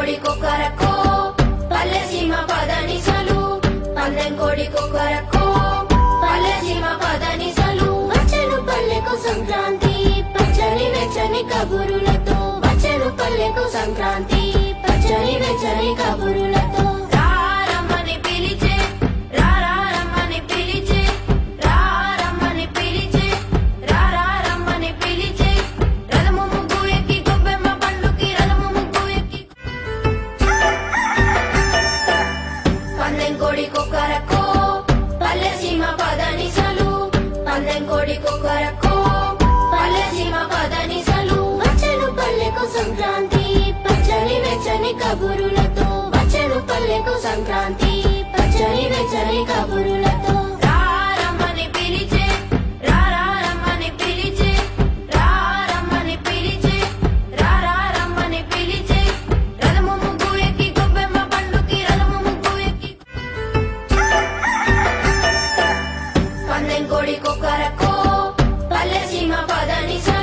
కోడి కొకరకో పల్లె సీమ పదనిసలు పందెం కోడి కొకరకో పల్లె సీమ పదనిసలు వచ్చెను పల్లెకు సంక్రాంతి పచ్చని వెచ్చని కబురులతో వచ్చెను పల్లెకు సంక్రాంతి పచ్చని వెచ్చని కబురులతో రారమ్మని పిలిచే రారమ్మని పిలిచే రారమ్మని పిలిచే రారమ్మని పిలిచే రథము ముగ్గు ఎక్కి గొబ్బెమ్మ పండుకి రథము ముగ్గు ఎక్కి పందెం కోడి కొకరకో పల్లె సీమ పదనిసలు పందెం కోడి కొకరకో పల్లె సీమ పదనిసలు వచ్చెను పల్లెకు సంక్రాంతి పచ్చని వెచ్చని కబురులతో వచ్చెను పల్లెకు సంక్రాంతి పచ్చని వెచ్చని కబురులతో రారమ్మని పిలిచే రారమ్మని పిలిచే రారమ్మని పిలిచే రారమ్మని పిలిచే రథము ముగ్గు ఎక్కి గొబ్బెమ్మ పండుకి రథము ముగ్గు ఎక్కి పందెం కోడి కొకరకో పల్లె సీమ పదనిసలు